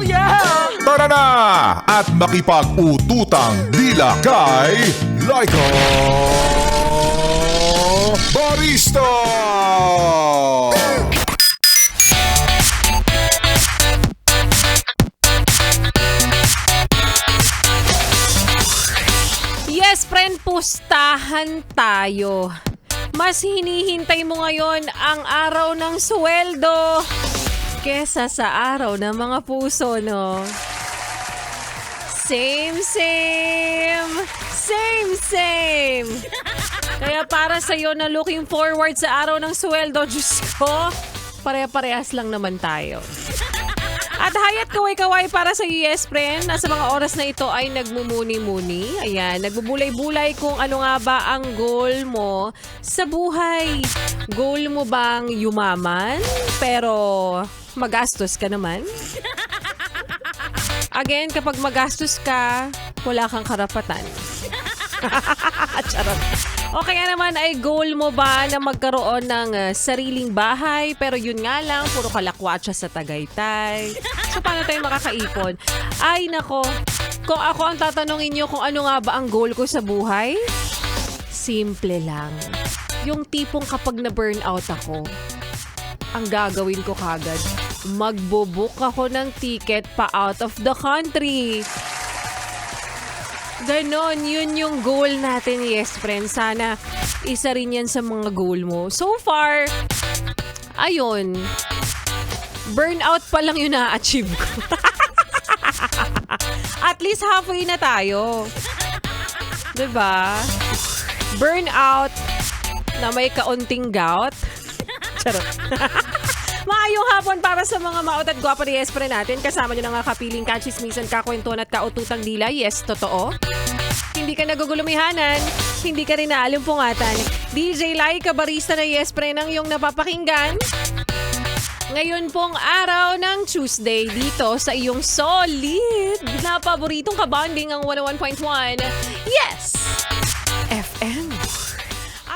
Yeah! Tara na at makipag-ututang dila kay Laika Barista! Yes, friend, pustahan tayo. Mas hinihintay mo ngayon ang araw ng sweldo kesa sa araw ng mga puso, no? Same, same! Same, same! Kaya para sa'yo na looking forward sa araw ng sweldo, Diyos ko, pare-parehas lang naman tayo. At hayat kaway-kaway para sa yes, friend. Nasa mga oras na ito ay nagmumuni-muni. Ayan, nagbubulay-bulay kung ano nga ba ang goal mo sa buhay. Goal mo bang yumaman, pero magastos ka naman? Again, kapag magastos ka, wala kang karapatan. Charot. O kaya naman ay goal mo ba na magkaroon ng sariling bahay pero yun nga lang, puro kalakwatsa sa Tagaytay. So paano tayo makakaipon? Ay nako, kung ako ang tatanungin nyo kung ano nga ba ang goal ko sa buhay, simple lang. Yung tipong kapag na-burnout ako, ang gagawin ko kagad, magbo-book ako ng ticket pa out of the country. Ganon, yun yung goal natin, yes friend. Sana isa rin yan sa mga goal mo. So far, ayun, burnout pa lang yun na-achieve ko. At least halfway na tayo. Diba? Burnout na may kaunting gout. Charot. Maayong hapon para sa mga maot at gwapa ni Espre natin. Kasama nyo na nga kapiling kachismisan, kakwentuhan at kaututang dila. Yes, totoo. Hindi ka nagugulumihanan, hindi ka rin naalimpungatan. DJ Laika Barista na Espre nang yung napapakinggan. Ngayon pong araw ng Tuesday dito sa iyong solid na paboritong kabanding ang 101.1. Yes! FM.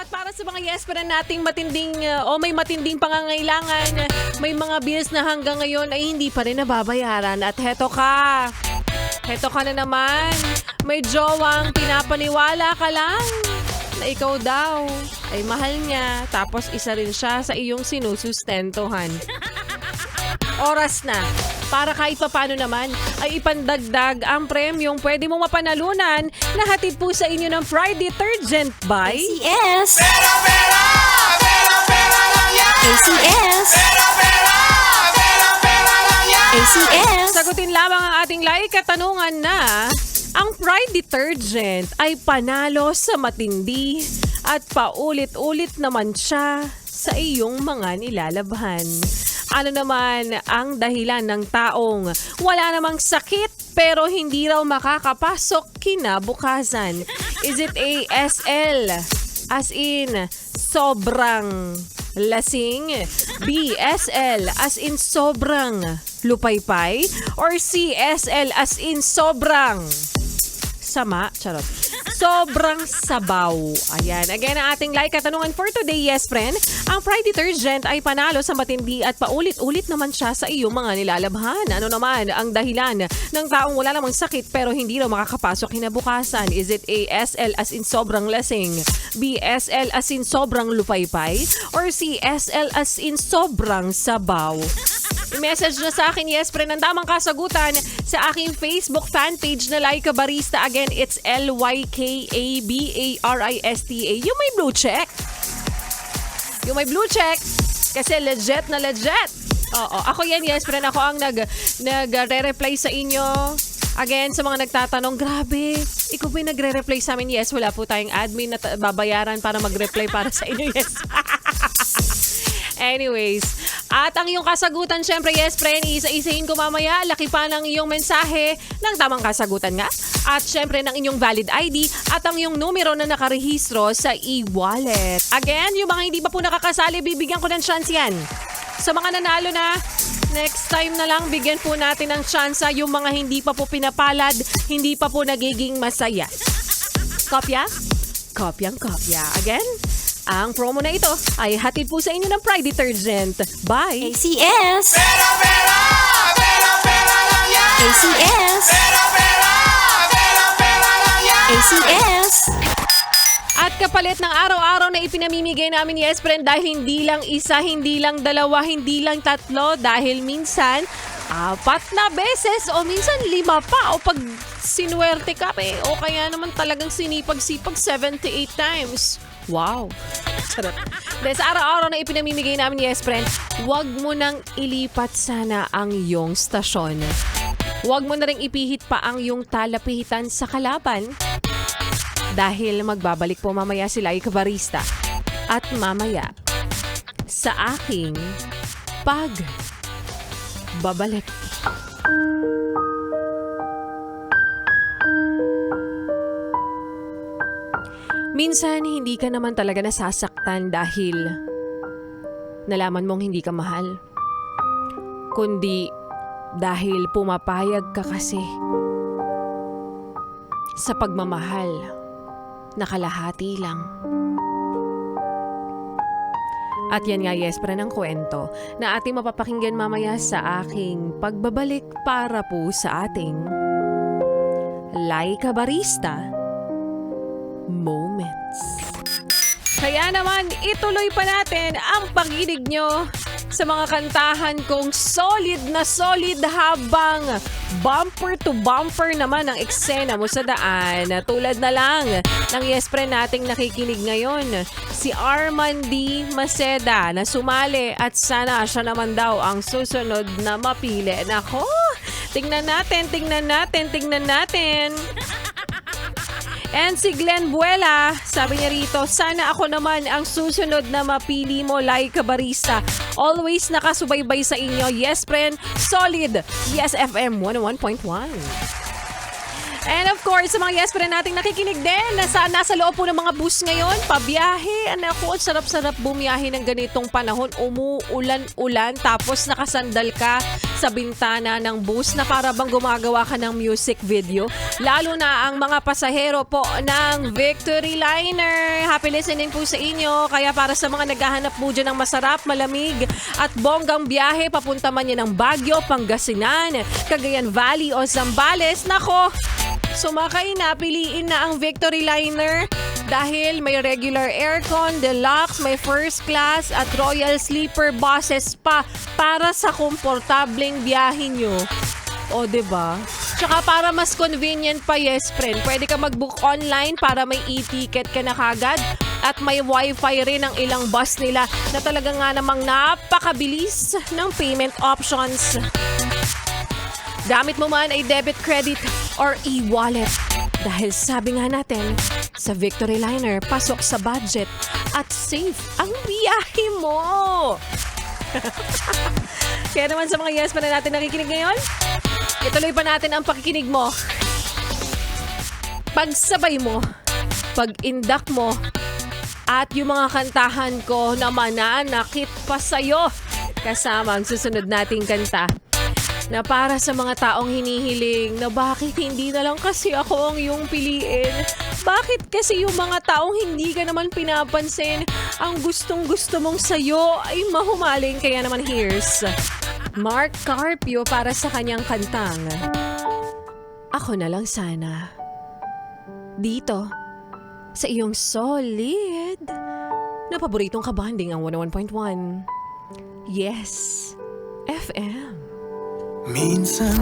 Para sa mga yes pa nating matinding o may matinding pangangailangan, may mga bills na hanggang ngayon ay hindi pa rin nababayaran. At heto ka na naman, may jowang pinapaniwala ka lang na ikaw daw ay mahal niya, tapos isa rin siya sa iyong sinusustentuhan. Oras na para kahit papano naman ay ipandagdag ang premyong pwede mong mapanalunan na hatid po sa inyo ng Pride Detergent by ACS. Pera, pera! Pera, pera lang yan! ACS. Pera, pera! Pera, pera lang yan! ACS. Sagutin lamang ang ating like katanungan na ang Pride Detergent ay panalo sa matindi at paulit-ulit naman siya sa iyong mga nilalabhan. Ano naman ang dahilan ng taong wala namang sakit pero hindi raw makakapasok kinabukasan? Is it ASL as in sobrang lasing, BSL as in sobrang lupaypay, or CSL as in sobrang sama? Charot. Sobrang sabaw. Ayan. Again, ang ating like katanungan for today, yes friend. Ang Pride Detergent ay panalo sa matindi at paulit-ulit naman siya sa iyong mga nilalabhan. Ano naman ang dahilan ng taong wala namang sakit pero hindi raw makakapasok kinabukasan? Is it ASL as in sobrang lasing, BSL as in sobrang lupaypay, or CSL as in sobrang sabaw? I-message na sa akin, yes, friend, ang tamang kasagutan sa aking Facebook fanpage na Laika Barista. Again, it's LYKABARISTA. Yung may blue check. Yung may blue check. Kasi legit na legit. Oo, ako yan, yes, friend. Ako ang nagre-reply sa inyo. Again, sa mga nagtatanong, grabe, ikaw ba yung nagre-reply sa amin? Yes, wala po tayong admin na babayaran para mag-reply para sa inyo, yes. Anyways, at ang iyong kasagutan, syempre, yes, friend, isa-isahin ko mamaya. Laki pa ng iyong mensahe ng tamang kasagutan nga. At syempre, ng inyong valid ID at ang iyong numero na nakarehistro sa e-wallet. Again, yung mga hindi pa po nakakasali, bibigyan ko ng chance yan. Sa mga nanalo na, next time na lang, bigyan po natin ng chance yung mga hindi pa po pinapalad, hindi pa po nagiging masaya. Kopya? Kopyang-kopya. Again, ang promo na ito ay hatid po sa inyo ng Pride Detergent by ACS. Pera, pera! Pera, pera kapalit ng araw-araw na ipinamimigay namin, yes friend, dahil hindi lang isa, hindi lang dalawa, hindi lang tatlo, dahil minsan 4 na beses o minsan 5 pa o pag sinuwerte ka o kaya naman talagang sinipag-sipag 78 times. Wow. Charot. Dahil sa araw-araw na ipinamimigay namin, yes friend, huwag mo nang ilipat sana ang iyong stasyon. Huwag mo na rin ipihit pa ang iyong talapihitan sa kalaban. Dahil magbabalik po mamaya si Laika Barista. At mamaya, sa aking pagbabalik. Minsan, hindi ka naman talaga nasasaktan dahil nalaman mong hindi ka mahal. Kundi dahil pumapayag ka kasi sa pagmamahal na kalahati lang. At yan nga, yes, para ng kwento na ating mapapakinggan mamaya sa aking pagbabalik para po sa ating Laika Barista Moments. Kaya naman, ituloy pa natin ang pakikinig nyo sa mga kantahan kong solid na solid habang bumper to bumper naman ang eksena mo sa daan. Tulad na lang ng yes friend nating nakikinig ngayon, si Arman D. Maceda na sumali at sana siya naman daw ang susunod na mapili. Nako, tingnan natin. And si Glenn Buela, sabi niya rito, sana ako naman ang susunod na mapili mo, Laika Barista. Always nakasubaybay sa inyo. Yes, friend. Solid. Yes, FM 101.1. And of course, sa mga yes friend nating nakikinig din, nasa loob po ng mga bus ngayon, pabiyahe. Ako, ang sarap-sarap bumiyahe ng ganitong panahon. Umuulan-ulan, tapos nakasandal ka sa bintana ng bus na para bang gumagawa ka ng music video. Lalo na ang mga pasahero po ng Victory Liner. Happy listening po sa inyo. Kaya para sa mga naghahanap po dyan ng masarap, malamig at bonggang biyahe, papunta man yan ng Baguio, Pangasinan, Cagayan Valley o Zambales, nako, sumakay na, piliin na ang Victory Liner dahil may regular aircon, deluxe, may first class at royal sleeper buses pa para sa komportableng biyahe nyo. O, diba? Tsaka para mas convenient pa, yes friend, pwede ka mag-book online para may e-ticket ka na kagad at may wifi rin ang ilang bus nila na talaga nga namang napakabilis ng payment options. Gamit mo man ay debit, credit, or e-wallet. Dahil sabi nga natin, sa Victory Liner, pasok sa budget at safe ang biyahe mo. Kaya naman sa mga yes pa na natin nakikinig ngayon, ituloy pa natin ang pakikinig mo. Pagsabay mo, pag-indak mo, at yung mga kantahan ko na mananakit pa sa'yo. Kasama ang susunod nating kanta na para sa mga taong hinihiling na bakit hindi na lang kasi ako ang iyong piliin. Bakit kasi yung mga taong hindi ka naman pinapansin, ang gustong-gusto mong sayo ay mahumaling. Kaya naman here's Mark Carpio para sa kanyang kantang Ako na lang sana. Dito, sa iyong solid na paboritong kabanding ang 101.1. Yes, FM. Minsan